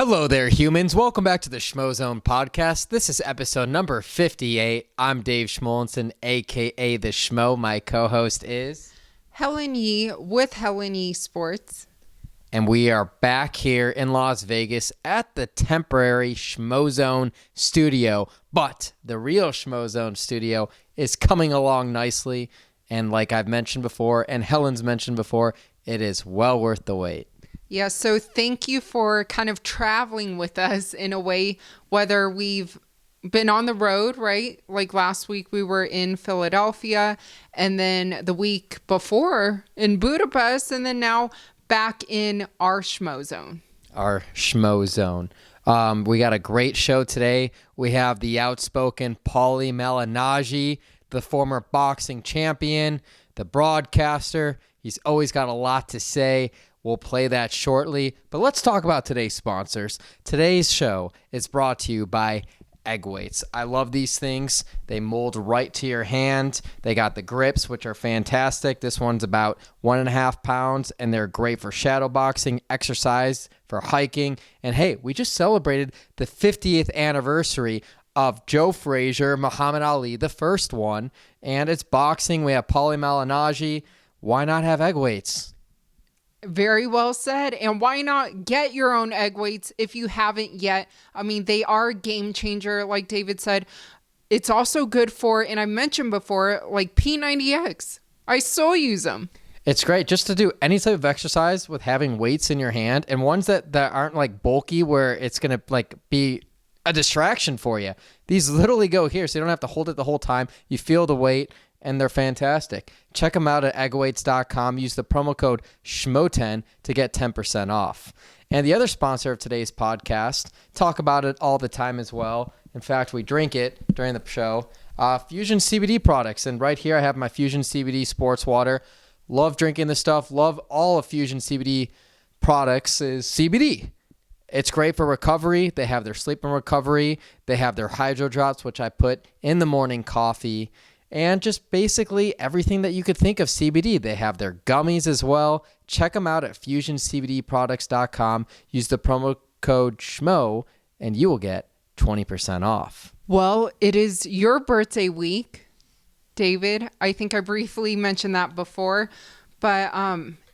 Hello there, humans. Welcome back to the Schmozone podcast. This is episode number 58. I'm Dave Schmulenson, a.k.a. The Schmo. My co-host is Helen Yee with Helen Yee Sports. And we are back here in Las Vegas at the temporary Schmozone studio. But the real Schmozone studio is coming along nicely. And like I've mentioned before, and Helen's mentioned before, it is well worth the wait. Yeah, so thank you for kind of traveling with us in a way, whether we've been on the road, right? Like last week we were in Philadelphia, and then the week before in Budapest, and then now back in our Schmozone. Our Schmozone. We got a great show today. We have the outspoken Paulie Malignaggi, the former boxing champion, the broadcaster. He's always got a lot to say. We'll play that shortly, but let's talk about today's sponsors. Today's show is brought to you by Egg Weights. I love these things. They mold right to your hand. They got the grips, which are fantastic. This one's about 1.5 pounds, and they're great for shadow boxing, exercise, for hiking. And hey, we just celebrated the 50th anniversary of Joe Frazier, Muhammad Ali, the first one, and it's boxing. We have Paulie Malignaggi. Why not have Egg Weights? Very well said. And why not get your own egg weights if you haven't yet? I mean, they are a game changer, like David said. It's also good for, and I mentioned before, like P90X. I still use them. It's great just to do any type of exercise with having weights in your hand, and ones that aren't like bulky where it's going to like be a distraction for you. These literally go here, so you don't have to hold it the whole time. You feel the weight, and they're fantastic. Check them out at eggweights.com. Use the promo code SHMO10 to get 10% off. And the other sponsor of today's podcast, talk about it all the time as well. In fact, we drink it during the show. Fusion CBD products. And right here I have my Fusion CBD sports water. Love drinking this stuff. Love all of Fusion CBD products is CBD. It's great for recovery. They have their sleep and recovery. They have their hydro drops, which I put in the morning coffee. And just basically everything that you could think of CBD. They have their gummies as well. Check them out at fusioncbdproducts.com. Use the promo code SHMO and you will get 20% off. Well, it is your birthday week, David. I think I briefly mentioned that before. But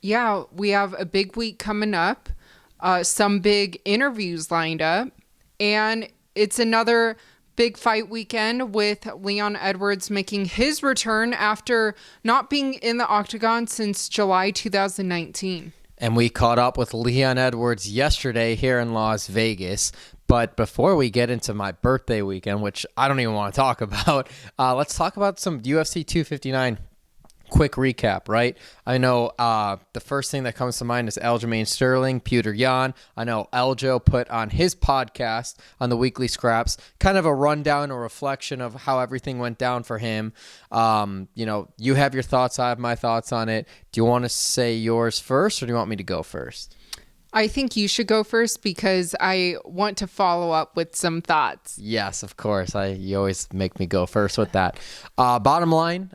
yeah, we have a big week coming up. Some big interviews lined up. And it's another big fight weekend with Leon Edwards making his return after not being in the octagon since July 2019. And we caught up with Leon Edwards yesterday here in Las Vegas. But before we get into my birthday weekend, which I don't even want to talk about, let's talk about some UFC 259 quick recap, right? I know the first thing that comes to mind is Aljamain Sterling, Petr Yan. I know Aljo put on his podcast on the Weekly Scraps kind of a rundown or reflection of how everything went down for him. You have your thoughts. I have my thoughts on it. Do you want to say yours first, or do you want me to go first? I think you should go first because I want to follow up with some thoughts. Yes, of course. You always make me go first with that. Bottom line,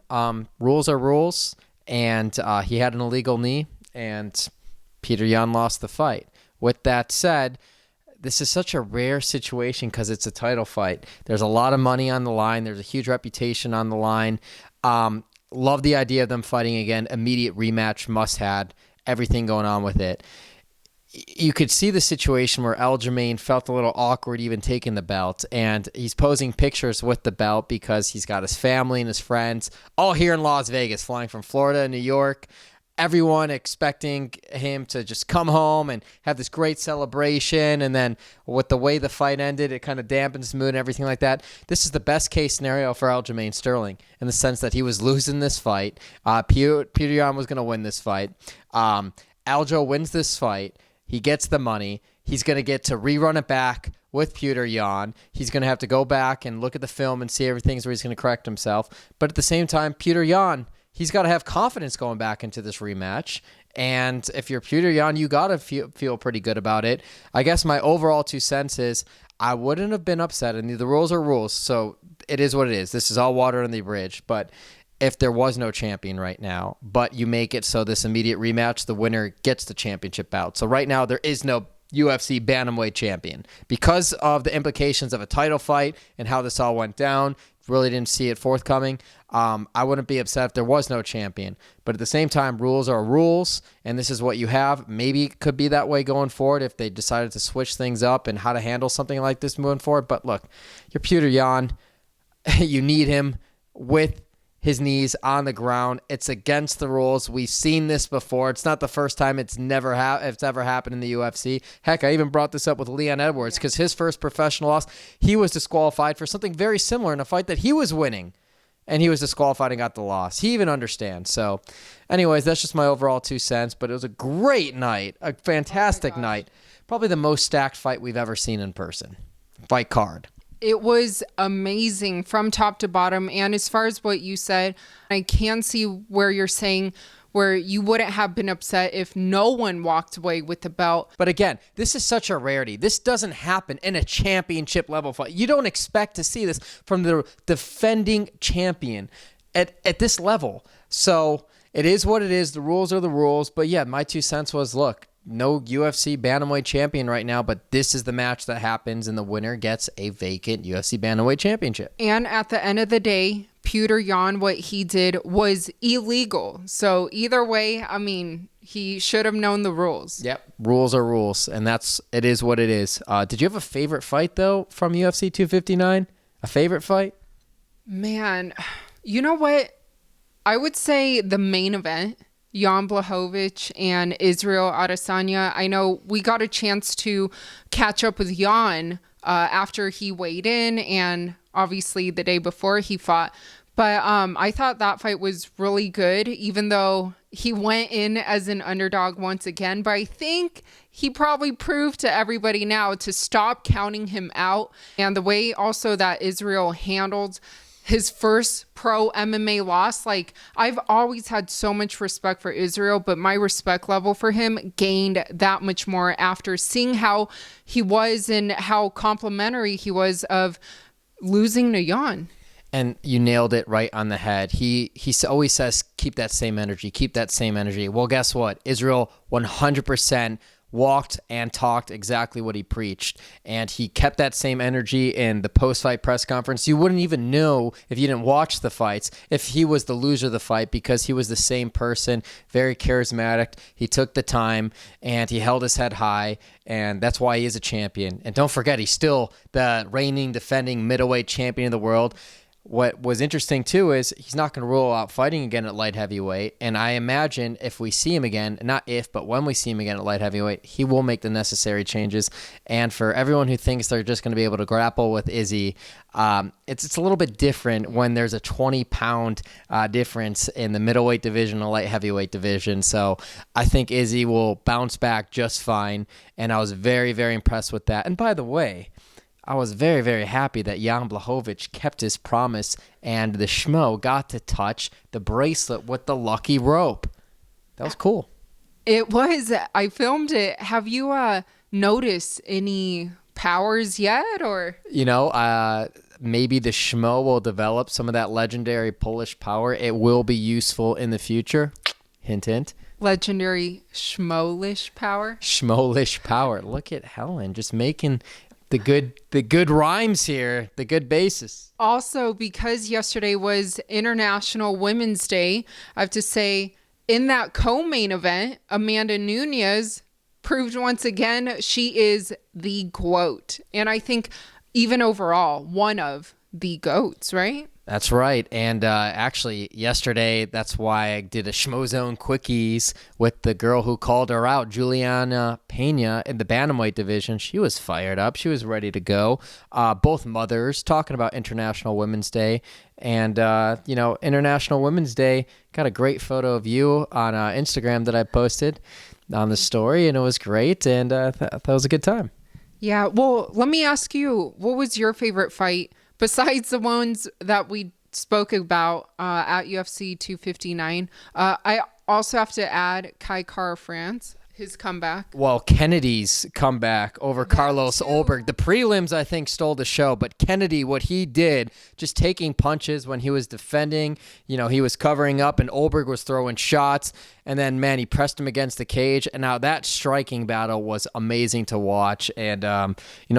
rules are rules, and he had an illegal knee, and Petr Yan lost the fight. With that said, this is such a rare situation because it's a title fight. There's a lot of money on the line. There's a huge reputation on the line. Love the idea of them fighting again. Immediate rematch, must have, everything going on with it. You could see the situation where Aljamain felt a little awkward even taking the belt, and he's posing pictures with the belt because he's got his family and his friends all here in Las Vegas, flying from Florida and New York. Everyone expecting him to just come home and have this great celebration, and then with the way the fight ended, it kind of dampens the mood and everything like that. This is the best case scenario for Aljamain Sterling in the sense that he was losing this fight. Petr Yan was going to win this fight. Aljo wins this fight. He gets the money. He's going to get to rerun it back with Petr Yan. He's going to have to go back and look at the film and see everything where he's going to correct himself. But at the same time, Petr Yan, he's got to have confidence going back into this rematch. And if you're Petr Yan, you got to feel pretty good about it. I guess my overall 2 cents is I wouldn't have been upset. And the rules are rules, so it is what it is. This is all water on the bridge. But if there was no champion right now, but you make it so this immediate rematch, the winner gets the championship bout. So right now there is no UFC bantamweight champion because of the implications of a title fight and how this all went down. Really didn't see it forthcoming. I wouldn't be upset if there was no champion. But at the same time, rules are rules, and this is what you have. Maybe it could be that way going forward if they decided to switch things up and how to handle something like this moving forward. But look, you're Petr Yan. You need him with his knees on the ground. It's against the rules. We've seen this before. It's not the first time it's ever happened in the UFC. Heck, I even brought this up with Leon Edwards because his first professional loss, he was disqualified for something very similar in a fight that he was winning, and he was disqualified and got the loss. He even understands. So anyways, that's just my overall 2 cents, but it was a great night, a fantastic night. Probably the most stacked fight we've ever seen in person. Fight card. It was amazing from top to bottom. And as far as what you said, I can see where you're saying where you wouldn't have been upset if no one walked away with the belt. But again, this is such a rarity. This doesn't happen in a championship level fight. You don't expect to see this from the defending champion at this level. So it is what it is. The rules are the rules. But yeah, my 2 cents was, look, no UFC bantamweight champion right now, but this is the match that happens, and the winner gets a vacant UFC bantamweight championship. And at the end of the day, Petr Yan, what he did was illegal. So either way, I mean, he should have known the rules. Yep, rules are rules, and it is what it is. Did you have a favorite fight, though, from UFC 259? A favorite fight? Man, you know what? I would say the main event. Jan Blachowicz and Israel Adesanya. I know we got a chance to catch up with Jan after he weighed in and obviously the day before he fought. But I thought that fight was really good, even though he went in as an underdog once again. But I think he probably proved to everybody now to stop counting him out. And the way also that Israel handled his first pro MMA loss, like, I've always had so much respect for Israel, but my respect level for him gained that much more after seeing how he was and how complimentary he was of losing to Jan. And you nailed it right on the head. He always says, keep that same energy, keep that same energy. Well, guess what? Israel 100% walked and talked exactly what he preached. And he kept that same energy in the post-fight press conference. You wouldn't even know if you didn't watch the fights if he was the loser of the fight, because he was the same person, very charismatic. He took the time and he held his head high, and that's why he is a champion. And don't forget, he's still the reigning, defending middleweight champion of the world. What was interesting, too, is he's not going to rule out fighting again at light heavyweight. And I imagine if we see him again, not if, but when we see him again at light heavyweight, he will make the necessary changes. And for everyone who thinks they're just going to be able to grapple with Izzy, it's a little bit different when there's a 20-pound difference in the middleweight division and light heavyweight division. So I think Izzy will bounce back just fine. And I was very, very impressed with that. And by the way, I was very, very happy that Jan Blachowicz kept his promise and the Schmo got to touch the bracelet with the lucky rope. That was cool. It was. I filmed it. Have you noticed any powers yet? Or maybe the Schmo will develop some of that legendary Polish power. It will be useful in the future. Hint, hint. Legendary Schmolish power? Schmolish power. Look at Helen just making the good rhymes here, the good basis. Also, because yesterday was International Women's Day, I have to say, in that co-main event, Amanda Nunes proved once again she is the GOAT. And I think even overall, one of the GOATs, right? That's right. And actually, yesterday, that's why I did a Schmozone quickies with the girl who called her out, Juliana Pena, in the bantamweight division. She was fired up. She was ready to go. Both mothers talking about International Women's Day. And, International Women's Day, got a great photo of you on Instagram that I posted on the story, and it was great. And that was a good time. Yeah. Well, let me ask you, what was your favorite fight besides the ones that we spoke about at UFC 259? I also have to add Kai Kara France. His comeback. Well, Kennedy's comeback over Carlos Ulberg. The prelims, I think, stole the show, but Kennedy, what he did, just taking punches when he was defending, he was covering up and Ulberg was throwing shots, and then, man, he pressed him against the cage, and now that striking battle was amazing to watch, and,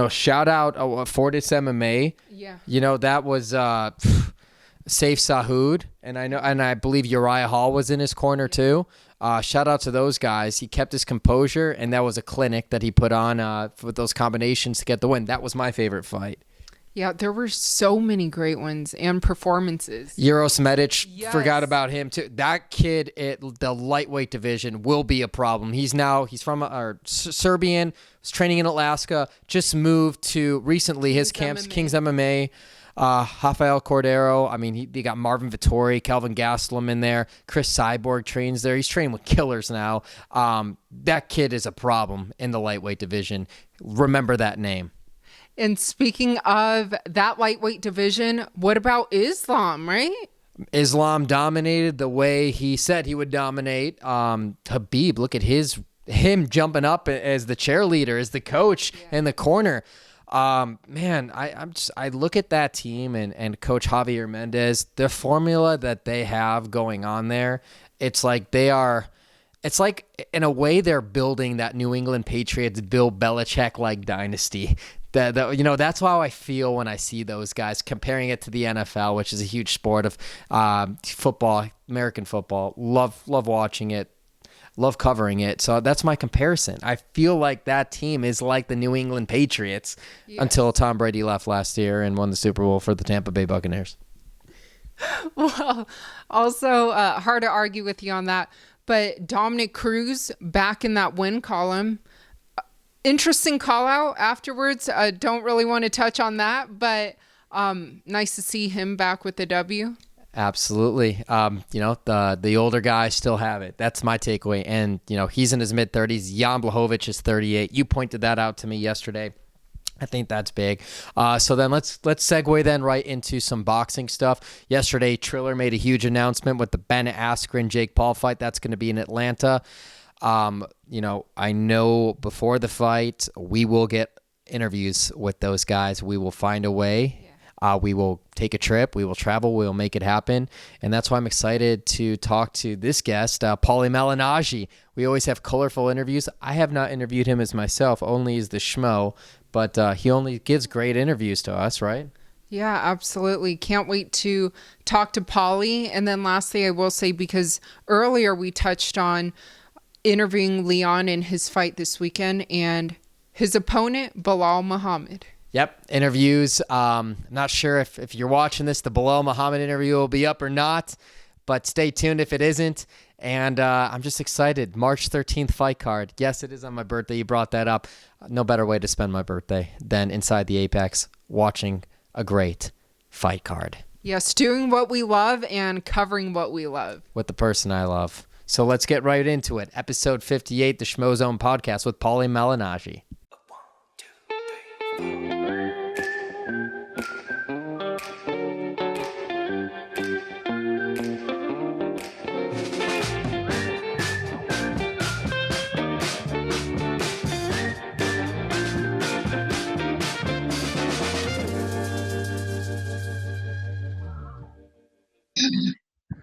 shout out Fortis MMA. Yeah. That was Safe Sahood, and I believe Uriah Hall was in his corner too. Shout out to those guys. He kept his composure, and that was a clinic that he put on with those combinations to get the win. That was my favorite fight. Yeah, there were so many great ones and performances. Uros Medic, forgot about him too. That kid at the lightweight division will be a problem. He's from Serbian, was training in Alaska, just moved to recently his camps, King's MMA. Rafael Cordero. I mean, they got Marvin Vittori, Kelvin Gastelum in there. Chris Cyborg trains there. He's training with killers now. That kid is a problem in the lightweight division. Remember that name. And speaking of that lightweight division, what about Islam, right? Islam dominated the way he said he would dominate. Habib, look at him jumping up as the cheerleader, as the coach in the corner. Man, I look at that team and Coach Javier Mendez, the formula that they have going on there. It's like in a way they're building that New England Patriots, Bill Belichick-like dynasty. That's how I feel when I see those guys, comparing it to the NFL, which is a huge sport of football, American football. Love watching it. Love covering it. So that's my comparison. I feel like that team is like the New England Patriots until Tom Brady left last year and won the Super Bowl for the Tampa Bay Buccaneers. Well, also hard to argue with you on that. But Dominic Cruz back in that win column. Interesting call out afterwards. Don't really want to touch on that, but nice to see him back with the W. Absolutely. The older guys still have it. That's my takeaway. And, he's in his mid-30s. Jan Blachowicz is 38. You pointed that out to me yesterday. I think that's big. So then let's segue then right into some boxing stuff. Yesterday, Triller made a huge announcement with the Ben Askren Jake Paul fight. That's going to be in Atlanta. I know before the fight, we will get interviews with those guys. We will find a way. We will take a trip. We will travel. We will make it happen. And that's why I'm excited to talk to this guest, Paulie Malignaggi. We always have colorful interviews. I have not interviewed him as myself, only as the Schmo, but he only gives great interviews to us, right? Yeah, absolutely. Can't wait to talk to Paulie. And then lastly, I will say, because earlier we touched on interviewing Leon in his fight this weekend and his opponent, Belal Muhammad. Yep, interviews. I'm not sure if you're watching this, the Belal Muhammad interview will be up or not, but stay tuned if it isn't. And I'm just excited. March 13th fight card. Yes, it is on my birthday. You brought that up. No better way to spend my birthday than inside the Apex watching a great fight card. Yes, doing what we love and covering what we love. With the person I love. So let's get right into it. Episode 58, the Schmozone podcast with Paulie Malignaggi.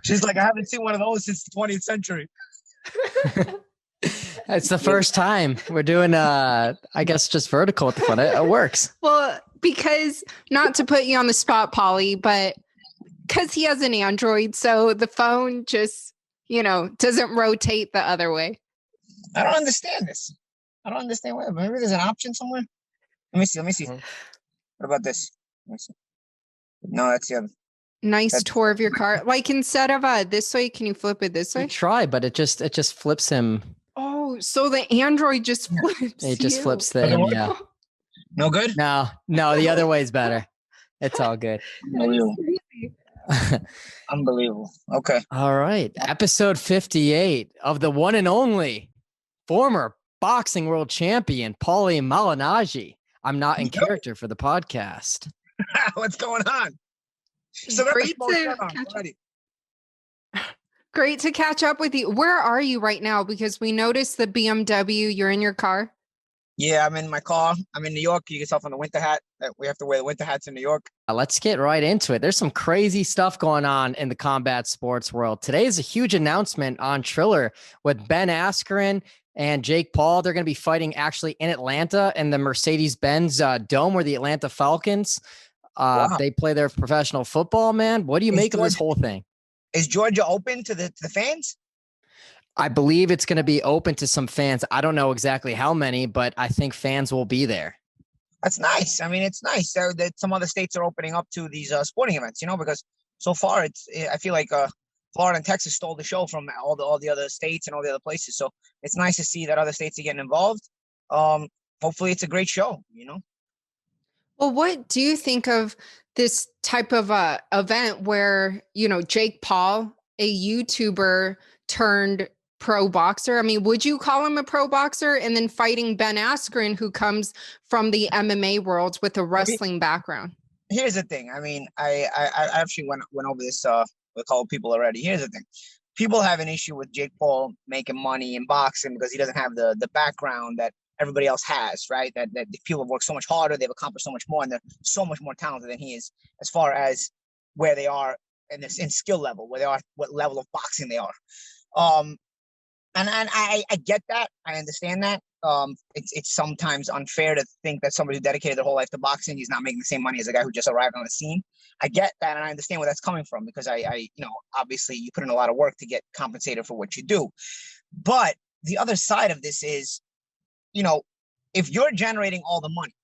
She's like, I haven't seen one of those since the 20th century. It's the first time we're doing, I guess, just vertical at the front. It works. Well, because, not to put you on the spot, Paulie, but because he has an Android, so the phone just, doesn't rotate the other way. I don't understand this. I don't understand why. Maybe there's an option somewhere. Let me see. What about this? Let me see. No, that's the other. Nice tour of your car. Like, instead of this way, can you flip it this way? I try, but it just flips him. Oh, so the Android just flips. It just flips him. Yeah. No good? No, the other way is better. It's all good. Unbelievable. Okay. All right. Episode 58 of the one and only former boxing world champion, Paulie Malignaggi. I'm not in character for the podcast. What's going on? So Great to already. Great to catch up with you. Where are you right now? Because we noticed the BMW. You're in your car. Yeah, I'm in my car. I'm in New York. You can tell from the winter hat that we have to wear the winter hats in New York. Let's get right into it. There's some crazy stuff going on in the combat sports world. Today is a huge announcement on Triller with Ben Askren and Jake Paul. They're going to be fighting actually in Atlanta in the Mercedes-Benz Dome where the Atlanta Falcons, Wow. they play their professional football, man. What do you make of this whole thing? Is Georgia open to the fans? I believe it's going to be open to some fans. I don't know exactly how many, but I think fans will be there. That's nice. I mean, it's nice that some other states are opening up to these sporting events, because so far I feel like Florida and Texas stole the show from all the other states and all the other places. So it's nice to see that other states are getting involved. Hopefully it's a great show, Well, what do you think of this type of event where, Jake Paul, a YouTuber turned pro boxer? I mean, would you call him a pro boxer? And then fighting Ben Askren, who comes from the MMA world with a wrestling background. Here's the thing. I mean, I actually went over this with a couple people already. Here's the thing. People have an issue with Jake Paul making money in boxing because he doesn't have the background that everybody else has, right? That people have worked so much harder, they've accomplished so much more, and they're so much more talented than he is as far as where they are in skill level, where they are, what level of boxing they are. And I get that. I understand that. It's sometimes unfair to think that somebody who dedicated their whole life to boxing, he's not making the same money as a guy who just arrived on the scene. I get that, and I understand where that's coming from because I obviously you put in a lot of work to get compensated for what you do. But the other side of this is, if you're generating all the money,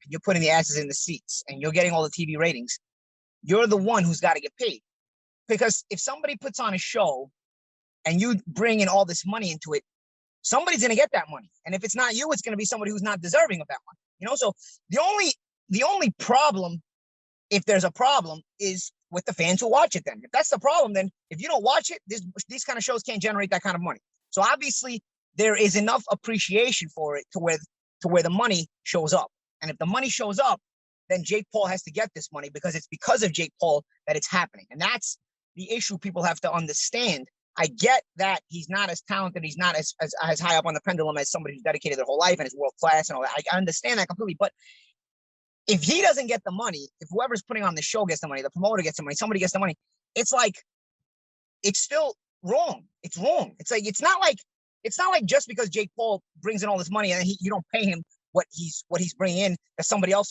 you're putting the asses in the seats, and you're getting all the TV ratings, you're the one who's got to get paid. Because if somebody puts on a show and you bring in all this money into it, somebody's going to get that money. And if it's not you, it's going to be somebody who's not deserving of that money. So the only problem, if there's a problem, is with the fans who watch it then. If that's the problem, then if you don't watch it, these kind of shows can't generate that kind of money. So obviously there is enough appreciation for it to where the money shows up. And if the money shows up, then Jake Paul has to get this money because it's because of Jake Paul that it's happening. And that's the issue people have to understand. I get that he's not as talented, he's not as high up on the pendulum as somebody who's dedicated their whole life and is world class and all that. I understand that completely. But if he doesn't get the money, if whoever's putting on the show gets the money, the promoter gets the money, somebody gets the money, it's still wrong. It's wrong. It's not like just because Jake Paul brings in all this money and you don't pay him what he's bringing in, that somebody else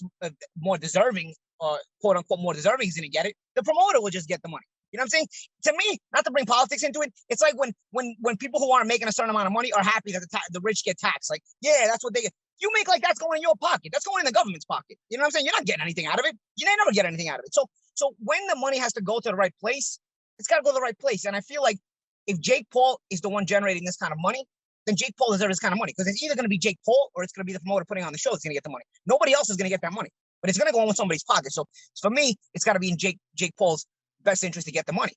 more deserving, quote unquote more deserving, is going to get it. The promoter will just get the money. You know what I'm saying? To me, not to bring politics into it, it's like when people who aren't making a certain amount of money are happy that the rich get taxed. Like, yeah, that's what they get. You make like that's going in your pocket. That's going in the government's pocket. You know what I'm saying? You're not getting anything out of it. You never get anything out of it. So when the money has to go to the right place, it's got to go to the right place. And I feel like if Jake Paul is the one generating this kind of money, then Jake Paul deserves this kind of money because it's either going to be Jake Paul or it's going to be the promoter putting on the show that's going to get the money. Nobody else is going to get that money, but it's going to go in somebody's pocket. So for me, it's got to be in Jake Paul's best interest to get the money.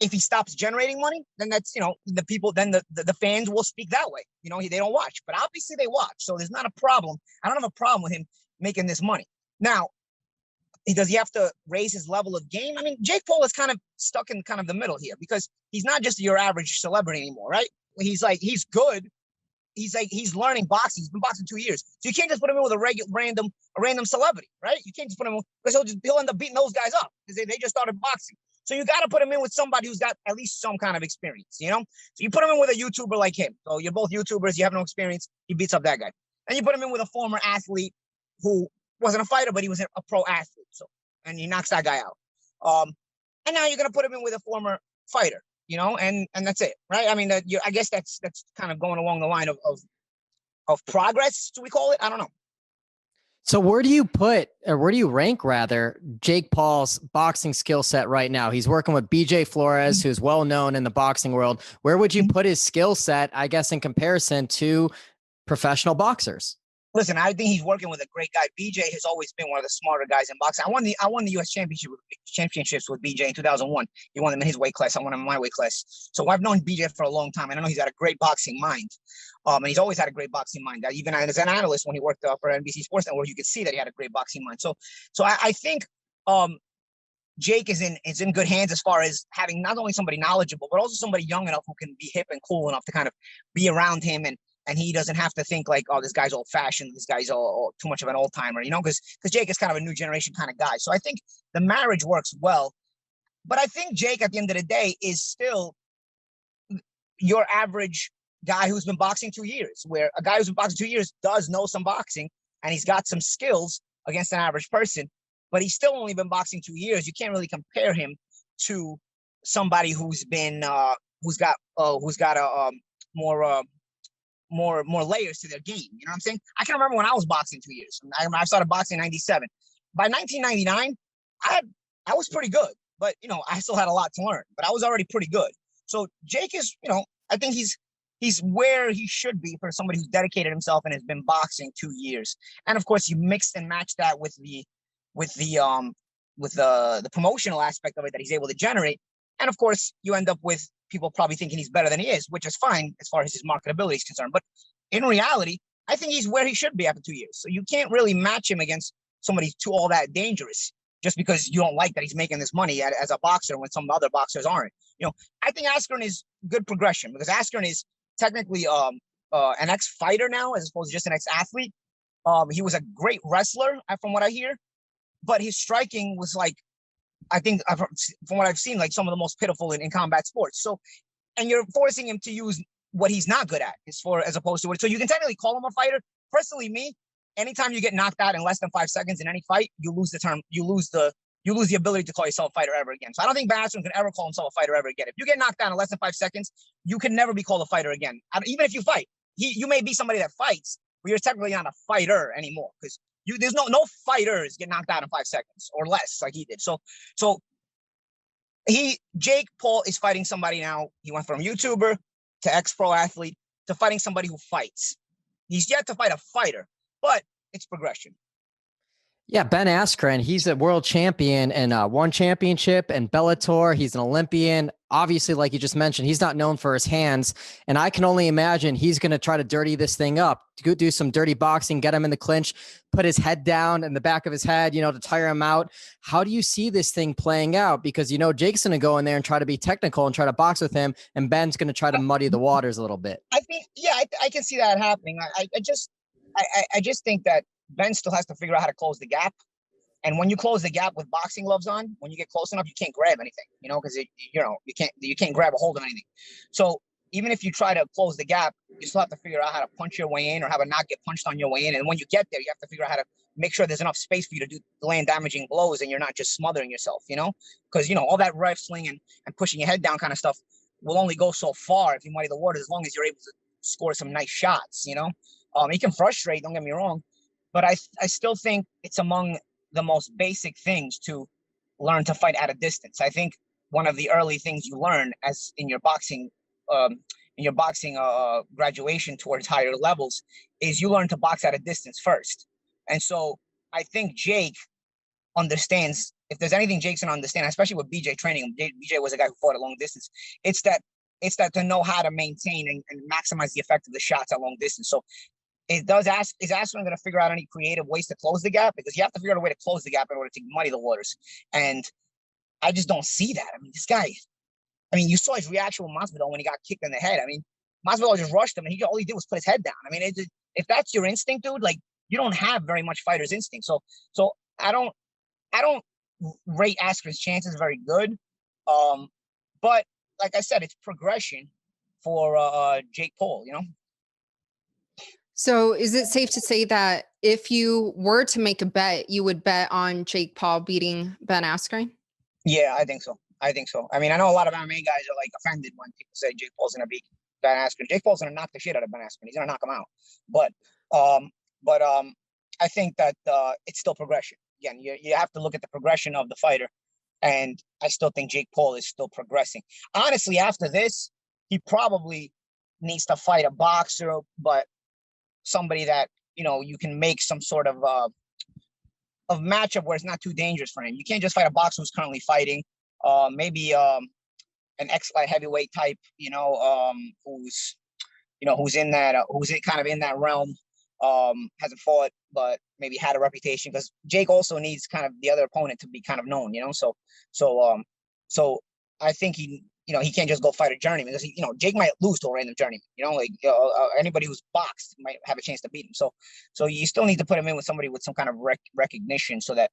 If he stops generating money, then that's, the people, then the fans will speak that way. They don't watch, but obviously they watch. So there's not a problem. I don't have a problem with him making this money. Now, does he have to raise his level of game? I mean, Jake Paul is kind of stuck in kind of the middle here because he's not just your average celebrity anymore, right? He's good. He's learning boxing. He's been boxing 2 years. So you can't just put him in with a random celebrity, right? You can't just put him in because he'll end up beating those guys up because they just started boxing. So you got to put him in with somebody who's got at least some kind of experience, So you put him in with a YouTuber like him. So you're both YouTubers. You have no experience. He beats up that guy. And you put him in with a former athlete who wasn't a fighter, but he was a pro athlete. So, and he knocks that guy out. And now you're going to put him in with a former fighter, and that's it, right? I mean, I guess that's kind of going along the line of progress, do we call it? I don't know. So where do you rank rather Jake Paul's boxing skill set right now? He's working with BJ Flores, who's well known in the boxing world. Where would you put his skill set, I guess, in comparison to professional boxers? Listen, I think he's working with a great guy. BJ has always been one of the smarter guys in boxing. I won the U.S. championships with BJ in 2001. He won them in his weight class. I won them in my weight class. So I've known BJ for a long time, and I know he's got a great boxing mind. And he's always had a great boxing mind. Even as an analyst, when he worked for NBC Sports Network, you could see that he had a great boxing mind. So I think Jake is in good hands as far as having not only somebody knowledgeable, but also somebody young enough who can be hip and cool enough to kind of be around him, and he doesn't have to think like, oh, this guy's old fashioned, this guy's all too much of an old timer, because Jake is kind of a new generation kind of guy. So I think the marriage works well. But I think Jake, at the end of the day, is still your average guy who's been boxing 2 years, where a guy who's been boxing 2 years does know some boxing and he's got some skills against an average person, but he's still only been boxing 2 years. You can't really compare him to somebody who's been who's got a more layers to their game. You know what I'm saying? I can remember when I was boxing 2 years. I started boxing in 97. By 1999, I was pretty good, but I still had a lot to learn, but I was already pretty good. So Jake is, I think he's where he should be for somebody who's dedicated himself and has been boxing 2 years. And of course, you mix and match that with the promotional aspect of it that he's able to generate. And of course, you end up with people probably thinking he's better than he is, which is fine as far as his marketability is concerned. But in reality, I think he's where he should be after 2 years. So you can't really match him against somebody too all that dangerous just because you don't like that he's making this money as a boxer when some other boxers aren't. I think Askren is good progression because Askren is technically an ex-fighter now as opposed to just an ex-athlete. He was a great wrestler from what I hear, but his striking was like, I think from what I've seen, like some of the most pitiful in combat sports. So, and you're forcing him to use what he's not good at as opposed to what. So you can technically call him a fighter. Personally, anytime you get knocked out in less than 5 seconds in any fight, you lose the ability to call yourself a fighter ever again. So I don't think Askren can ever call himself a fighter ever again. If you get knocked down in less than 5 seconds, you can never be called a fighter again. Even if you fight, you may be somebody that fights, but you're technically not a fighter anymore because there's no fighters get knocked out in 5 seconds or less like he did. So Jake Paul is fighting somebody now. He went from YouTuber to ex-pro athlete to fighting somebody who fights. He's yet to fight a fighter, but it's progression. Yeah, Ben Askren, he's a world champion and one championship and Bellator. He's an Olympian. Obviously, like you just mentioned, he's not known for his hands. And I can only imagine he's going to try to dirty this thing up, do some dirty boxing, get him in the clinch, put his head down in the back of his head, to tire him out. How do you see this thing playing out? Because, Jake's going to go in there and try to be technical and try to box with him. And Ben's going to try to muddy the waters a little bit. I think, I can see that happening. I just think that Ben still has to figure out how to close the gap. And when you close the gap with boxing gloves on, when you get close enough, you can't grab anything, because you can't grab a hold of anything. So even if you try to close the gap, you still have to figure out how to punch your way in or have a not get punched on your way in. And when you get there, you have to figure out how to make sure there's enough space for you to land damaging blows and you're not just smothering yourself, because, all that rifling and pushing your head down kind of stuff will only go so far if you muddy the water, as long as you're able to score some nice shots, He can frustrate, don't get me wrong. But I still think it's among the most basic things to learn to fight at a distance. I think one of the early things you learn as in your boxing graduation towards higher levels is you learn to box at a distance first. And so I think Jake understands, if there's anything Jake's gonna understand, especially with BJ training him, BJ was a guy who fought at long distance. It's that to know how to maintain and maximize the effect of the shots at long distance. So is Askren going to figure out any creative ways to close the gap? Because you have to figure out a way to close the gap in order to muddy the waters. And I just don't see that. This guy, you saw his reaction with Masvidal when he got kicked in the head. Masvidal just rushed him and all he did was put his head down. If that's your instinct, dude, like you don't have very much fighter's instinct. So I don't rate Askren's chances very good. But like I said, it's progression for Jake Paul, So is it safe to say that if you were to make a bet, you would bet on Jake Paul beating Ben Askren? Yeah, I think so. I know a lot of MMA guys are like offended when people say Jake Paul's going to beat Ben Askren. Jake Paul's going to knock the shit out of Ben Askren. He's going to knock him out. But I think that it's still progression. Again, you have to look at the progression of the fighter. And I still think Jake Paul is still progressing. Honestly, after this, he probably needs to fight a boxer, but somebody that, you can make some sort of matchup where it's not too dangerous for him. You can't just fight a boxer who's currently fighting. Maybe an ex-light heavyweight type, who's in that, who's kind of in that realm. hasn't fought, but maybe had a reputation, because Jake also needs kind of the other opponent to be kind of known, So I think he can't just go fight a journeyman, because Jake might lose to a random journeyman. Anybody who's boxed might have a chance to beat him. So you still need to put him in with somebody with some kind of recognition, so that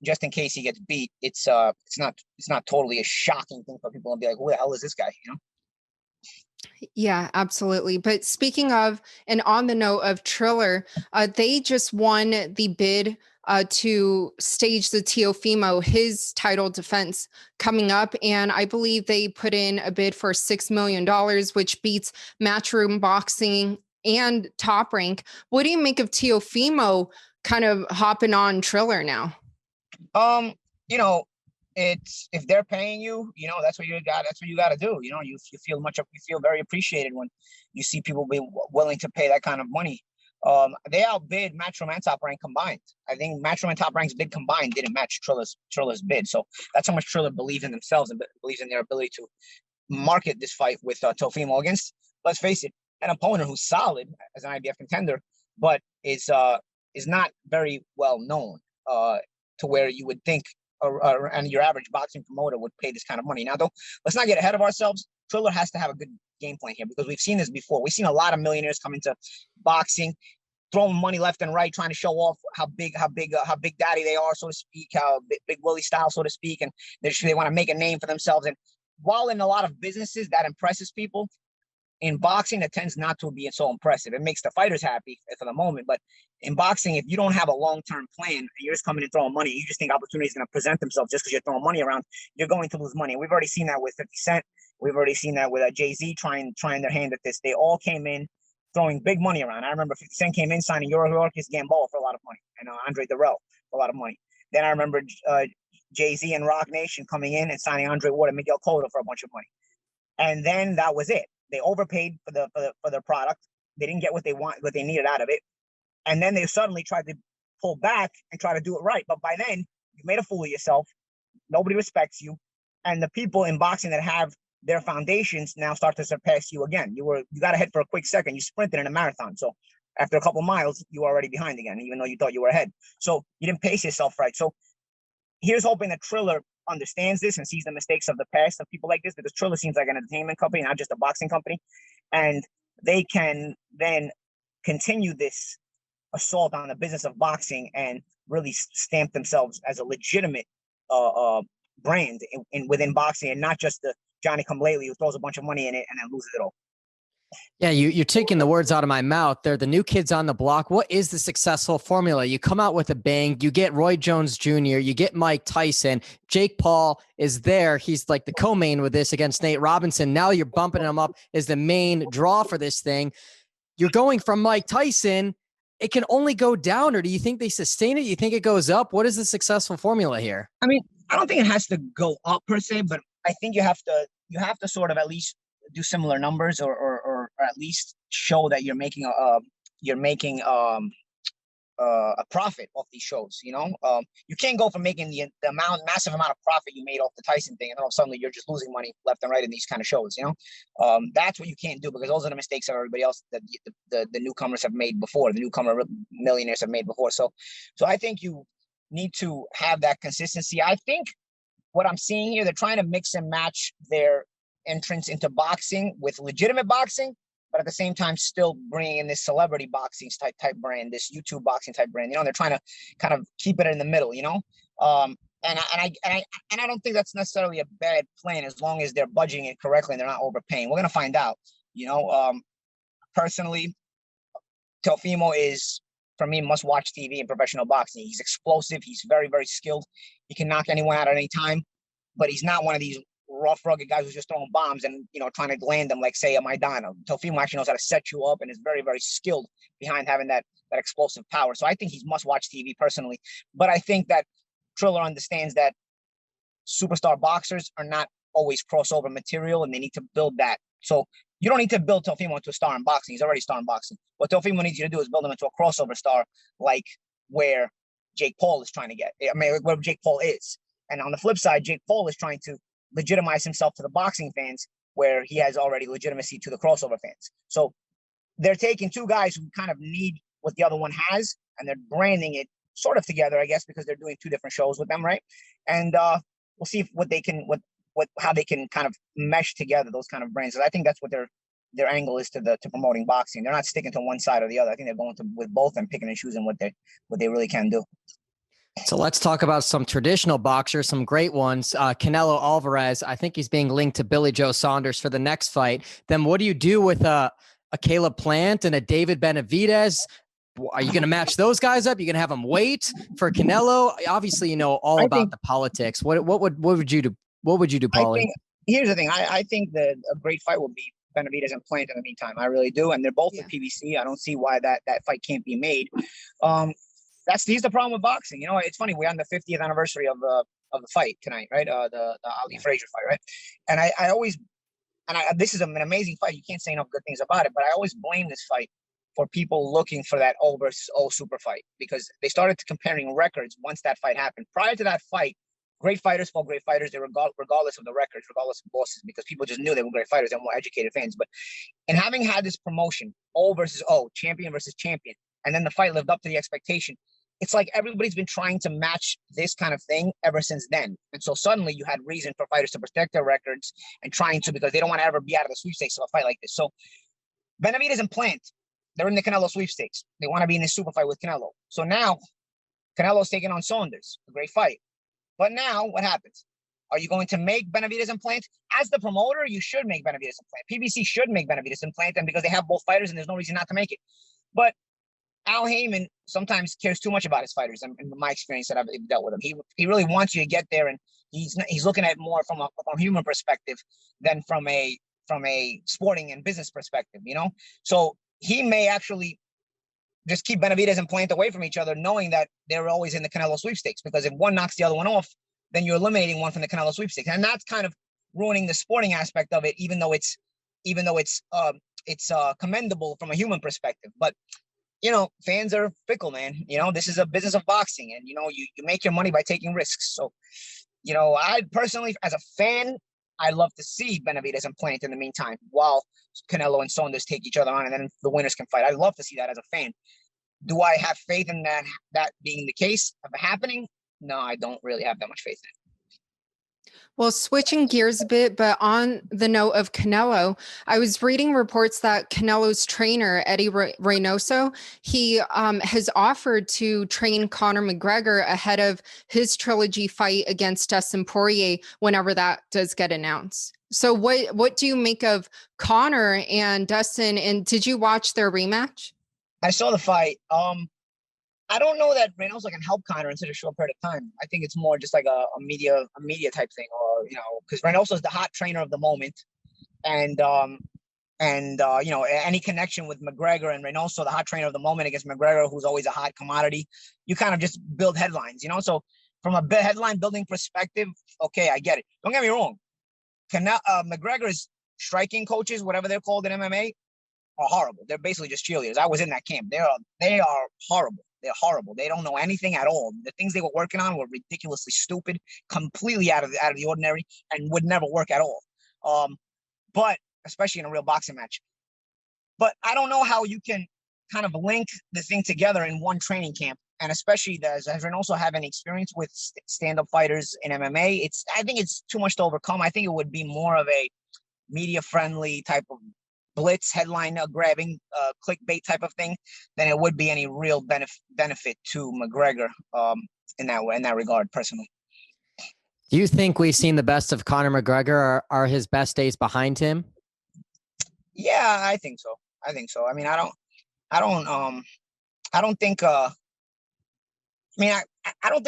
just in case he gets beat, it's not totally a shocking thing for people to be like, who the hell is this guy? Yeah, absolutely. But speaking of, and on the note of Triller, they just won the bid to stage the Teofimo, his title defense coming up. And I believe they put in a bid for $6 million, which beats Matchroom Boxing and Top Rank. What do you make of Teofimo kind of hopping on Triller now? It's, if they're paying you, that's what you got. That's what you got to do. You feel very appreciated when you see people be willing to pay that kind of money. They outbid Matchroom and Top Rank combined. I think Matchroom and Top Rank's bid combined didn't match Triller's bid. So that's how much Triller believes in themselves and believes in their ability to market this fight with Teofimo against, let's face it, an opponent who's solid as an IBF contender, but is not very well known to where you would think and your average boxing promoter would pay this kind of money. Now, though, let's not get ahead of ourselves. Triller has to have a good game plan here, because we've seen this before. We've seen a lot of millionaires come into boxing, throwing money left and right, trying to show off how big daddy they are, so to speak, how big Willie style, so to speak, and they want to make a name for themselves. And while in a lot of businesses that impresses people, in boxing, it tends not to be so impressive. It makes the fighters happy for the moment, but in boxing, if you don't have a long-term plan, and you're just coming and throwing money, you just think opportunities are going to present themselves just because you're throwing money around, you're going to lose money. We've already seen that with 50 Cent. We've already seen that with Jay-Z trying their hand at this. They all came in throwing big money around. I remember 50 Cent came in signing Yorkis Gamboa for a lot of money, and Andre Darrell for a lot of money. Then I remember Jay-Z and Rock Nation coming in and signing Andre Ward and Miguel Cotto for a bunch of money. And then that was it. They overpaid for their product. They didn't get what they needed out of it. And then they suddenly tried to pull back and try to do it right. But by then, you made a fool of yourself. Nobody respects you. And the people in boxing that have their foundations now start to surpass you again. You got ahead for a quick second. You sprinted in a marathon. So after a couple miles, you were already behind again, even though you thought you were ahead. So you didn't pace yourself right. So here's hoping that Triller understands this and sees the mistakes of the past of people like this, because Triller seems like an entertainment company, not just a boxing company. And they can then continue this assault on the business of boxing and really stamp themselves as a legitimate brand within boxing, and not just the Johnny come lately who throws a bunch of money in it and then loses it all. Yeah, you're taking the words out of my mouth. They're the new kids on the block. What is the successful formula? You come out with a bang. You get Roy Jones Jr., you get Mike Tyson. Jake Paul is there. He's like the co-main with this against Nate Robinson. Now you're bumping him up as the main draw for this thing. You're going from Mike Tyson. It can only go down, or do you think they sustain it? You think it goes up? What is the successful formula here? I mean, I don't think it has to go up per se, but I think you have to sort of at least do similar numbers, or at least show that you're making a profit off these shows. You can't go from making the massive amount of profit you made off the Tyson thing, and then all of a sudden you're just losing money left and right in these kind of shows. That's what you can't do, because those are the mistakes that everybody else, that the newcomers have made before, the newcomer millionaires have made before. So I think you need to have that consistency. I think what I'm seeing here, they're trying to mix and match their entrance into boxing with legitimate boxing, but at the same time still bringing in this celebrity boxing type brand, this YouTube boxing type brand. They're trying to kind of keep it in the middle. And I don't think that's necessarily a bad plan, as long as they're budgeting it correctly and they're not overpaying. We're gonna find out. Personally, Teofimo is, for me, must-watch TV in professional boxing. He's explosive. He's very, very skilled. He can knock anyone out at any time, but he's not one of these rough, rugged guys who's just throwing bombs and, trying to land them like, say, a Maidana. Teofimo actually knows how to set you up and is very, very skilled behind having that explosive power. So I think he's must-watch TV personally. But I think that Triller understands that superstar boxers are not always crossover material, and they need to build that. So you don't need to build Teofimo into a star in boxing. He's already a star in boxing. What Teofimo needs you to do is build him into a crossover star, like where Jake Paul is trying to get. Where Jake Paul is. And on the flip side, Jake Paul is trying to legitimize himself to the boxing fans, where he has already legitimacy to the crossover fans. So they're taking two guys who kind of need what the other one has, and they're branding it sort of together, I guess, because they're doing two different shows with them, right? And we'll see if how they can kind of mesh together those kind of brands. So I think that's what their angle is to promoting boxing. They're not sticking to one side or the other. I think they're going with both and picking and choosing what they really can do. So let's talk about some traditional boxers, some great ones. Canelo Alvarez, I think he's being linked to Billy Joe Saunders for the next fight. Then what do you do with a Caleb Plant and a David Benavidez? Are you going to match those guys up? You're going to have them wait for Canelo? Obviously, you know all about the politics. What would you do? What would you do, Paulie? Here's the thing. I think that a great fight will be Benavidez and Plant in the meantime. I really do. And they're both at PBC. I don't see why that fight can't be made. He's the problem with boxing. You know, it's funny. We're on the 50th anniversary of the fight tonight, right? The Ali Frazier fight, right? And this is an amazing fight. You can't say enough good things about it, but I always blame this fight for people looking for that O versus O super fight, because they started comparing records once that fight happened. Prior to that fight, great fighters fought great fighters. They were regardless of the records, regardless of losses, because people just knew they were great fighters and more educated fans. But in having had this promotion, O versus O, champion versus champion, and then the fight lived up to the expectation, it's like everybody's been trying to match this kind of thing ever since then. And so suddenly you had reason for fighters to protect their records and because they don't want to ever be out of the sweepstakes of a fight like this. So Benavidez and Plant, they're in the Canelo sweepstakes. They want to be in this super fight with Canelo. So now Canelo's taking on Saunders, a great fight. But now what happens? Are you going to make Benavidez and Plant? As the promoter, you should make Benavidez and Plant. PBC should make Benavidez and Plant, and because they have both fighters and there's no reason not to make it. But Al Heyman sometimes cares too much about his fighters, in my experience that I've dealt with him. He really wants you to get there, and he's looking at it more from a human perspective than from a sporting and business perspective, you know? So he may actually just keep Benavidez and Plant away from each other, knowing that they're always in the Canelo sweepstakes, because if one knocks the other one off, then you're eliminating one from the Canelo sweepstakes. And that's kind of ruining the sporting aspect of it, even though it's commendable from a human perspective. But you know, fans are fickle, man. You know, this is a business of boxing, and you know, you make your money by taking risks. So, you know, I personally, as a fan, I love to see Benavidez and Plant in the meantime while Canelo and Saunders take each other on, and then the winners can fight. I love to see that as a fan. Do I have faith in that being the case of happening? No, I don't really have that much faith in it. Well, switching gears a bit, but on the note of Canelo, I was reading reports that Canelo's trainer, Eddy Reynoso, he has offered to train Conor McGregor ahead of his Trilogy fight against Dustin Poirier whenever that does get announced. So what do you make of Conor and Dustin, and did you watch their rematch? I saw the fight. I don't know that Reynoso can help Conor in such a short period of time. I think it's more just like a media type thing, or you know, because Reynoso is the hot trainer of the moment, and you know, any connection with McGregor and Reynoso, the hot trainer of the moment against McGregor, who's always a hot commodity, you kind of just build headlines, you know. So from a headline building perspective, okay, I get it. Don't get me wrong, McGregor's striking coaches, whatever they're called in MMA, are horrible. They're basically just cheerleaders. I was in that camp. They are horrible. They're horrible. They don't know anything at all. The things they were working on were ridiculously stupid, completely out of the ordinary, and would never work at all. But especially in a real boxing match. But I don't know how you can kind of link the thing together in one training camp, and especially as Reynoso have any experience with stand-up fighters in MMA. I think it's too much to overcome. I think it would be more of a media-friendly type of blitz headline grabbing clickbait type of thing than it would be any real benefit to McGregor in that regard, personally. Do you think we've seen the best of Conor McGregor? Are his best days behind him? Yeah, I think so. I mean, I don't think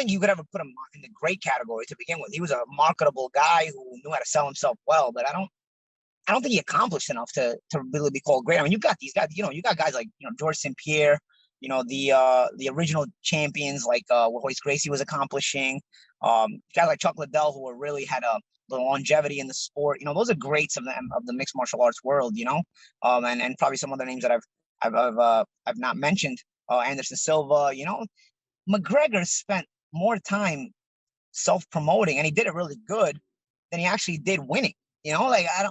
you could ever put him in the great category to begin with. He was a marketable guy who knew how to sell himself well, but I don't think he accomplished enough to really be called great. I mean, you got these guys, you know, you got guys like, you know, George St. Pierre, you know, the original champions like what Royce Gracie was accomplishing, guys like Chuck Liddell who really had the longevity in the sport. You know, those are greats of the mixed martial arts world, you know, and probably some other names that I've not mentioned, Anderson Silva. You know, McGregor spent more time self-promoting, and he did it really good, than he actually did winning. You know, like I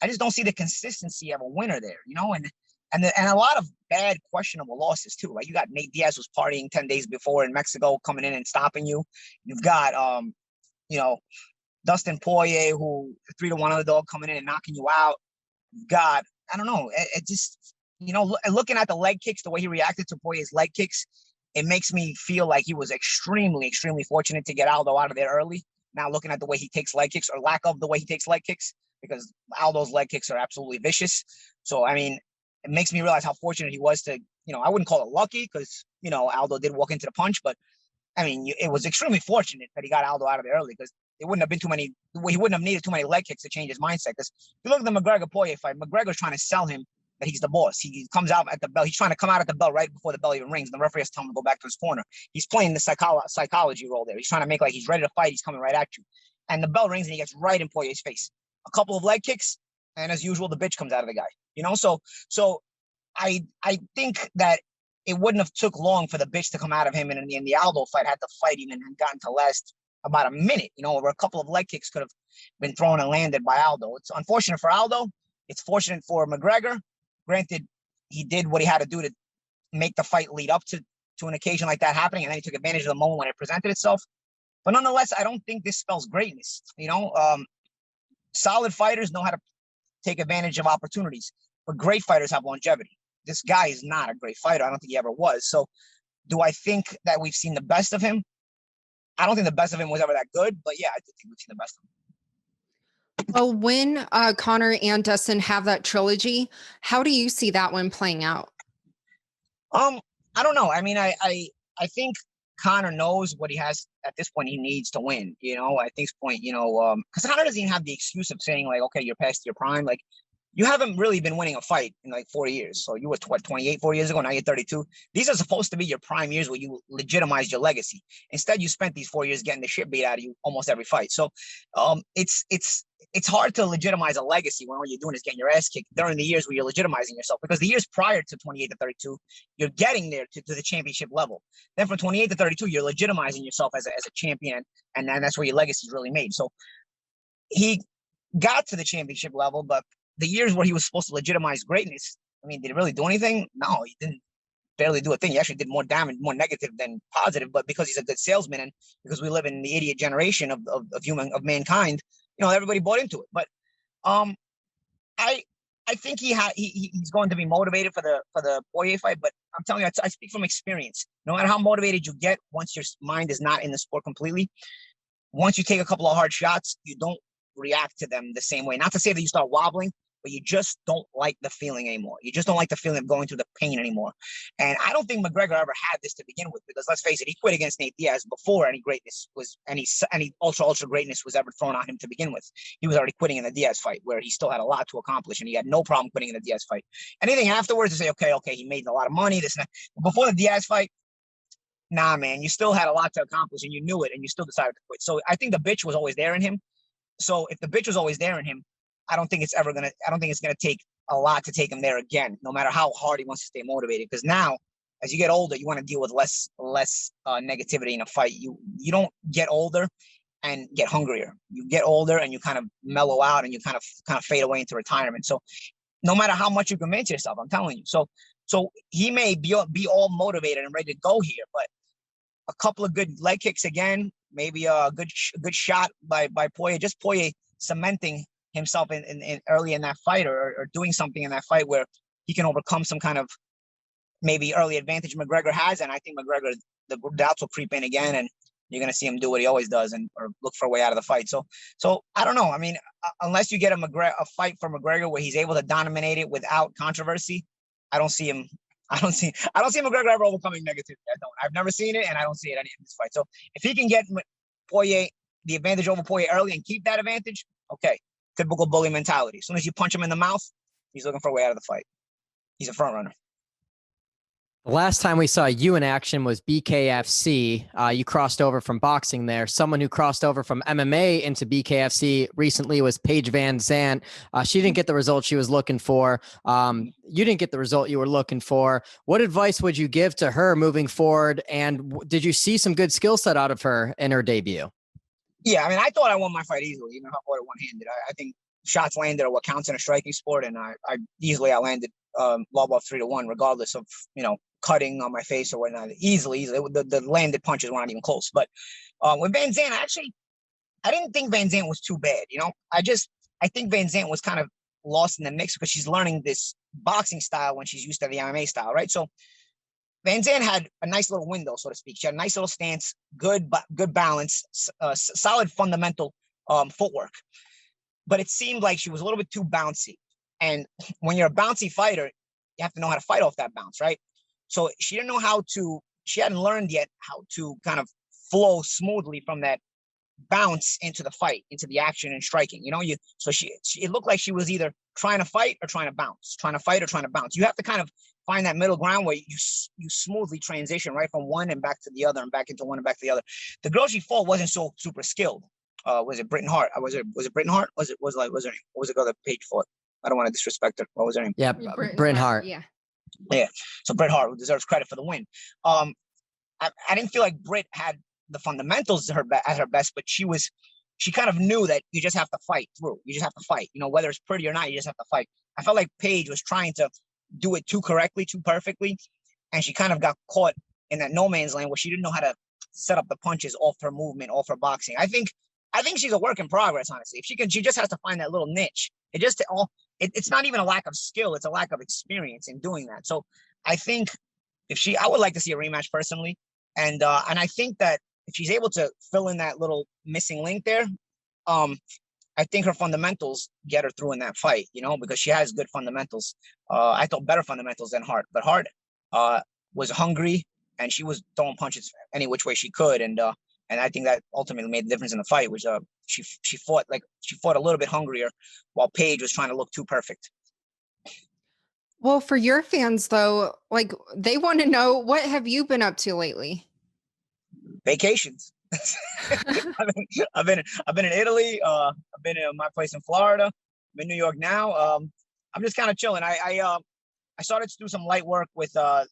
just don't see the consistency of a winner there, you know, and and a lot of bad, questionable losses too. Like you got Nate Diaz was partying 10 days before in Mexico, coming in and stopping you. You've got Dustin Poirier, who 3-1 underdog, coming in and knocking you out. You've got, I don't know, it just, looking at the leg kicks, the way he reacted to Poirier's leg kicks, it makes me feel like he was extremely, extremely fortunate to get Aldo out of there early. Now looking at the way he takes leg kicks, or lack of the way he takes leg kicks, because Aldo's leg kicks are absolutely vicious. So, I mean, it makes me realize how fortunate he was to, I wouldn't call it lucky because, Aldo did walk into the punch, but I mean, it was extremely fortunate that he got Aldo out of there early, because it wouldn't have been he wouldn't have needed too many leg kicks to change his mindset. Because if you look at the McGregor-Poirier fight, McGregor's trying to sell him that he's the boss. He comes out at the bell. He's trying to come out at the bell right before the bell even rings. And the referee has to tell him to go back to his corner. He's playing the psychology role there. He's trying to make like he's ready to fight. He's coming right at you. And the bell rings and he gets right in Poirier's face. A couple of leg kicks, and as usual, the bitch comes out of the guy. So I think that it wouldn't have took long for the bitch to come out of him. And in the Aldo fight, had to fight him and gotten to last about a minute, where a couple of leg kicks could have been thrown and landed by Aldo. It's unfortunate for Aldo. It's fortunate for McGregor. Granted, he did what he had to do to make the fight lead up to an occasion like that happening, and then he took advantage of the moment when it presented itself. But nonetheless, I don't think this spells greatness. Solid fighters know how to take advantage of opportunities, but great fighters have longevity. This guy is not a great fighter. I don't think he ever was. So do I think that we've seen the best of him? I don't think the best of him was ever that good, but yeah, I do think we've seen the best of him. Well, when Conor and Dustin have that trilogy, how do you see that one playing out? I don't know. I mean, I think Conor knows what he has at this point. He needs to win. At this point, because Conor doesn't even have the excuse of saying like, okay, you're past your prime. Like, you haven't really been winning a fight in like 4 years. So you were 28, 4 years ago. Now you're 32. These are supposed to be your prime years where you legitimize your legacy. Instead, you spent these 4 years getting the shit beat out of you almost every fight. So it's hard to legitimize a legacy when all you're doing is getting your ass kicked during the years where you're legitimizing yourself, because the years prior to 28 to 32, you're getting there to the championship level. Then from 28 to 32, you're legitimizing yourself as a champion. And then that's where your legacy is really made. So he got to the championship level, but the years where he was supposed to legitimize greatness, I mean, did he really do anything? No, he didn't barely do a thing. He actually did more damage, more negative than positive, but because he's a good salesman and because we live in the idiot generation of mankind, everybody bought into it. But I think he's going to be motivated for the Poirier fight, but I'm telling you, I speak from experience. No matter how motivated you get, once your mind is not in the sport completely, once you take a couple of hard shots, you don't react to them the same way. Not to say that you start wobbling, but you just don't like the feeling anymore. You just don't like the feeling of going through the pain anymore. And I don't think McGregor ever had this to begin with, because let's face it, he quit against Nate Diaz before any greatness was any ultra greatness was ever thrown on him to begin with. He was already quitting in the Diaz fight, where he still had a lot to accomplish, and he had no problem quitting in the Diaz fight. Anything afterwards to say, okay, he made a lot of money, this and that. But before the Diaz fight, nah, man, you still had a lot to accomplish, and you knew it, and you still decided to quit. So I think the bitch was always there in him. So if the bitch was always there in him, I don't think it's gonna take a lot to take him there again, no matter how hard he wants to stay motivated. Because now, as you get older, you want to deal with less negativity in a fight. You don't get older and get hungrier. You get older and you kind of mellow out and you kind of fade away into retirement. So no matter how much you convince yourself, I'm telling you. So he may be all motivated and ready to go here, but a couple of good leg kicks again, maybe a good shot by Poirier, just Poirier cementing himself in early in that fight, or doing something in that fight where he can overcome some kind of maybe early advantage McGregor has. And I think McGregor, the doubts will creep in again, and you're going to see him do what he always does or look for a way out of the fight. So I don't know. I mean, unless you get a fight for McGregor where he's able to dominate it without controversy, I don't see McGregor ever overcoming negativity. I've never seen it, and I don't see it any in this fight. So if he can get Poirier the advantage over Poirier early and keep that advantage, okay. Typical bully mentality. As soon as you punch him in the mouth, he's looking for a way out of the fight. He's a front runner. The last time we saw you in action was BKFC. You crossed over from boxing there. Someone who crossed over from MMA into BKFC recently was Paige VanZant. She didn't get the result she was looking for. You didn't get the result you were looking for. What advice would you give to her moving forward? And did you see some good skill set out of her in her debut? Yeah, I mean, I thought I won my fight easily, even if I fought it one-handed. I think shots landed are what counts in a striking sport, and I easily outlanded Lobov 3-1, regardless of cutting on my face or whatnot. Easily. The landed punches were not even close. But with VanZant, I didn't think VanZant was too bad. I think VanZant was kind of lost in the mix because she's learning this boxing style when she's used to the MMA style, right? So VanZant had a nice little window, so to speak. She had a nice little stance, good balance, solid fundamental footwork. But it seemed like she was a little bit too bouncy. And when you're a bouncy fighter, you have to know how to fight off that bounce, right? So she didn't know she hadn't learned yet how to kind of flow smoothly from that bounce into the fight, into the action and striking. So it looked like she was either trying to fight or trying to bounce, trying to fight or trying to bounce. You have to kind of find that middle ground where you smoothly transition right from one and back to the other and back into one and back to the other. The girl she fought wasn't so super skilled. Was it Britain Hart? Was it Britain Hart? Was her name? What was the girl that Paige fought? I don't want to disrespect her. What was her name? Yeah, Britain Hart. Yeah. Yeah. So Bret Hart, who deserves credit for the win. I didn't feel like Britt had the fundamentals at her best, but she kind of knew that you just have to fight through. You just have to fight. Whether it's pretty or not, you just have to fight. I felt like Paige was trying to do it too correctly, too perfectly, and she kind of got caught in that no man's land where she didn't know how to set up the punches off her movement, off her boxing. I think she's a work in progress, honestly. If she just has to find that little niche. It's not even a lack of skill; it's a lack of experience in doing that. So I think I would like to see a rematch personally, and I think that if she's able to fill in that little missing link there, I think her fundamentals get her through in that fight. Because she has good fundamentals. I thought better fundamentals than Hart, but Hart was hungry and she was throwing punches any which way she could, and I think that ultimately made the difference in the fight, which she fought a little bit hungrier while Paige was trying to look too perfect. Well, for your fans though, they want to know, what have you been up to lately? Vacations. I've been in Italy. I've been in my place in Florida. I'm in New York now. I'm just kind of chilling. I started to do some light work with a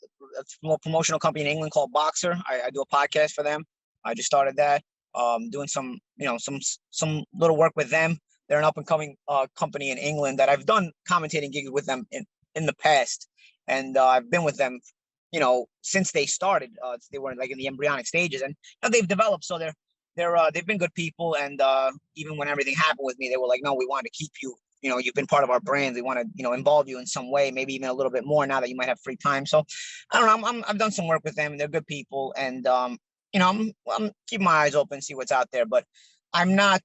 promotional company in England called Boxer. I do a podcast for them. I just started that. Doing some little work with them. They're an up and coming company in England that I've done commentating gigs with them in the past, and I've been with them, since they started. They were in the embryonic stages, and they've developed. So they've been good people, and even when everything happened with me, they were like, no, we want to keep you. You've been part of our brand. We want to, involve you in some way, maybe even a little bit more now that you might have free time. So I don't know. I've done some work with them. They're good people, and I'm keeping my eyes open, see what's out there. But I'm not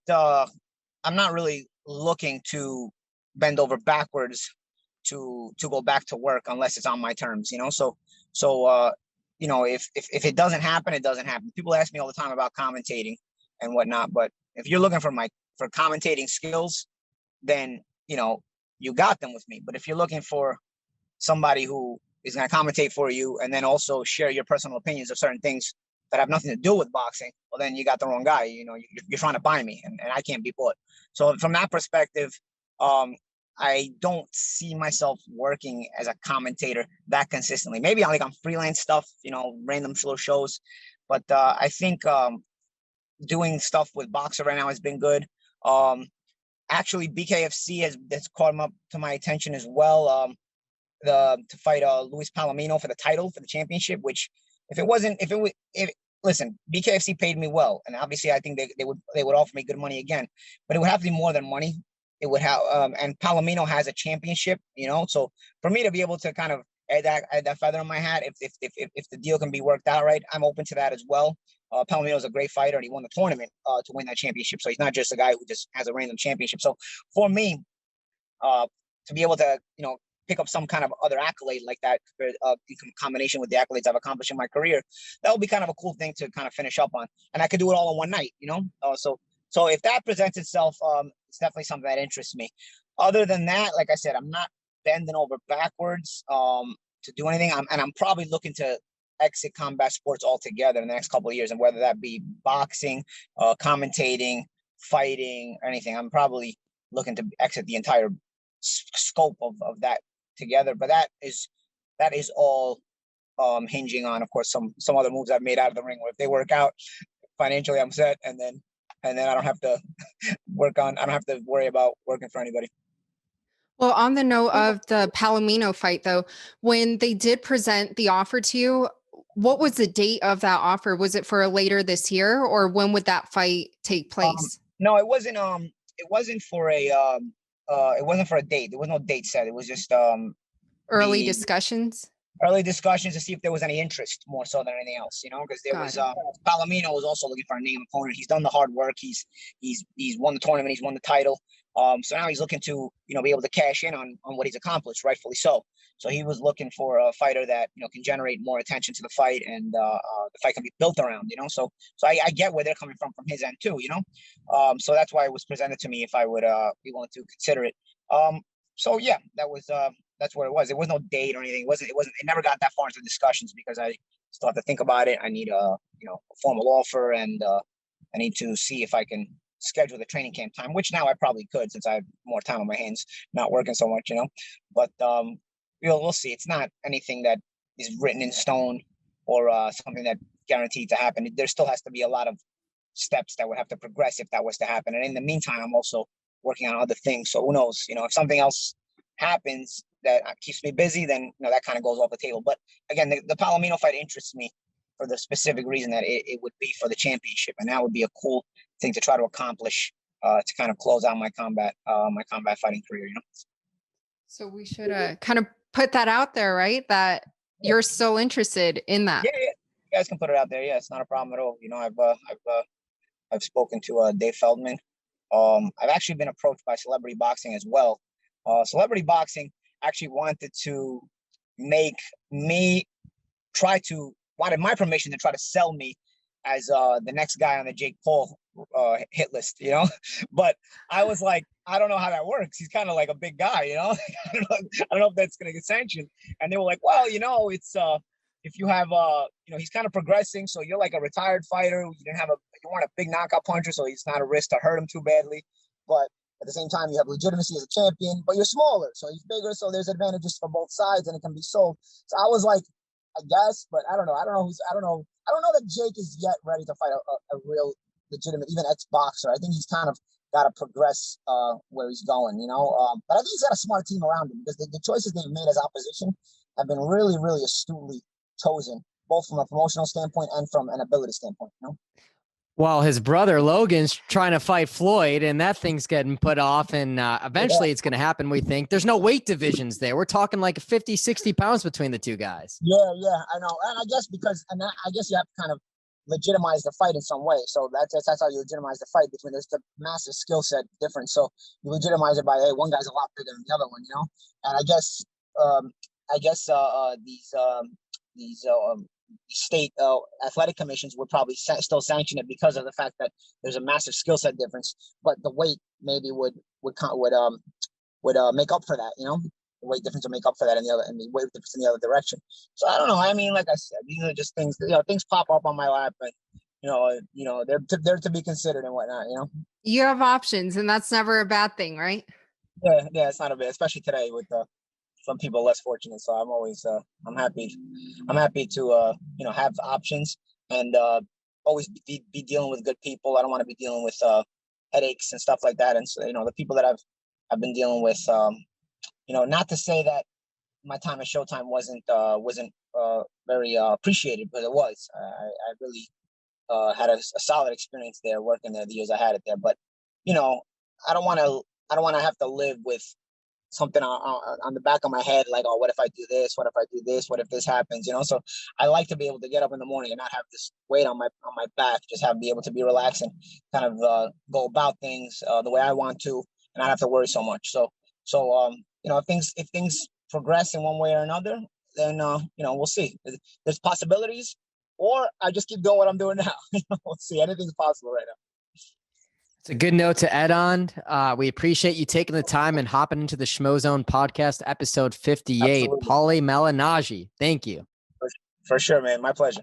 really looking to bend over backwards to go back to work unless it's on my terms. So if it doesn't happen, it doesn't happen. People ask me all the time about commentating and whatnot, but if you're looking for commentating skills, then you got them with me. But if you're looking for somebody who is going to commentate for you and then also share your personal opinions of certain things that have nothing to do with boxing, well, then you got the wrong guy. You're trying to buy me, and I can't be bought. So from that perspective, I don't see myself working as a commentator that consistently. Maybe on freelance stuff, random little shows. But I think doing stuff with Boxer right now has been good. Actually, BKFC has caught up to my attention as well. To fight Luis Palomino for the title, for the championship. Which, listen, BKFC paid me well, and obviously I think they would offer me good money again, but it would have to be more than money. It would have, and Palomino has a championship, so for me to be able to kind of add that feather in my hat, if the deal can be worked out right, I'm open to that as well. Palomino is a great fighter, and he won the tournament to win that championship, so he's not just a guy who just has a random championship. So for me, to be able to pick up some kind of other accolade like that, in combination with the accolades I've accomplished in my career, that would be kind of a cool thing to kind of finish up on, and I could do it all in one night, So if that presents itself, it's definitely something that interests me. Other than that, like I said, I'm not bending over backwards to do anything. I'm probably looking to exit combat sports altogether in the next couple of years, and whether that be boxing, commentating, fighting, or anything, I'm probably looking to exit the entire scope of that together. But that is all hinging on, of course, some other moves I've made out of the ring. Where if they work out financially, I'm set, and then and then I don't have to worry about working for anybody. Well, on the note of the Palomino fight, though, when they did present the offer to you, what was the date of that offer? Was it for later this year, or when would that fight take place? No, it wasn't. It wasn't for a. It wasn't for a date. There was no date set. It was just Early discussions. Early discussions to see if there was any interest more so than anything else, because there was Palomino was also looking for a name opponent. He's done the hard work. He's won the tournament. He's won the title. So now he's looking to be able to cash in on what he's accomplished, rightfully so. So he was looking for a fighter that can generate more attention to the fight, and the fight can be built around. So I get where they're coming from his end too. So that's why it was presented to me if I would be willing to consider it. So yeah, that's where it was. There was no date or anything. It never got that far into discussions because I still have to think about it. I need a formal offer, and I need to see if I can schedule the training camp time, which now I probably could since I have more time on my hands, not working so much, But we'll see. It's not anything that is written in stone or something that guaranteed to happen. There still has to be a lot of steps that would have to progress if that was to happen. And in the meantime, I'm also working on other things. So who knows? If something else happens that keeps me busy, then that kind of goes off the table. But again, the Palomino fight interests me for the specific reason that it would be for the championship, and that would be a cool thing to try to accomplish to kind of close out my combat fighting career. So we should kind of put that out there, right? That you're so interested in that. Yeah. You guys can put it out there. Yeah, it's not a problem at all. I've spoken to Dave Feldman. I've actually been approached by Celebrity Boxing as well. Celebrity Boxing actually wanted my permission to try to sell me as the next guy on the Jake Paul hit list, But I was like, I don't know how that works. He's kind of like a big guy, I don't know if that's going to get sanctioned. And they were like, well, it's if you have he's kind of progressing, so you're like a retired fighter. You weren't a big knockout puncher, so it's not a risk to hurt him too badly. But at the same time, you have legitimacy as a champion, but you're smaller, so he's bigger, so there's advantages for both sides, and it can be sold. So I was like, I guess, but I don't know. I don't know that Jake is yet ready to fight a real legitimate, even ex-boxer. I think he's kind of got to progress where he's going, But I think he's got a smart team around him because the choices they've made as opposition have been really, really astutely chosen, both from a promotional standpoint and from an ability standpoint, Well, his brother Logan's trying to fight Floyd, and that thing's getting put off, and eventually it's going to happen, we think. There's no weight divisions there. We're talking like 50, 60 pounds between the two guys. Yeah, I know. And I guess I guess you have to kind of legitimize the fight in some way. So that's how you legitimize the fight between there's the massive skill set difference. So you legitimize it by, hey, one guy's a lot bigger than the other one, And I guess these state athletic commissions would probably still sanction it because of the fact that there's a massive skill set difference, but the weight maybe would make up for that, The weight difference will make up for that in the weight difference in the other direction. So I don't know. I mean, like I said, these are just things. Things pop up on my lap, and they're to be considered and whatnot. You have options, and that's never a bad thing, right? Yeah, it's not a bit, especially today with some people less fortunate. So I'm always I'm happy to have options and always be dealing with good people. I don't want to be dealing with headaches and stuff like that. And so the people that I've been dealing with, not to say that my time at Showtime wasn't very appreciated, but it was. I really had a solid experience there working there the years I had it there. But I don't want to have to live with something on the back of my head, like, oh, what if I do this? What if I do this? What if this happens? So I like to be able to get up in the morning and not have this weight on my back, just be able to be relaxed and kind of go about things the way I want to, and not have to worry so much. So if things progress in one way or another, then we'll see. There's possibilities, or I just keep doing what I'm doing now. We'll see. Anything's possible right now. It's a good note to add on. We appreciate you taking the time and hopping into the Schmozone podcast, episode 58. Absolutely. Paulie Malignaggi, thank you. For sure, man. My pleasure.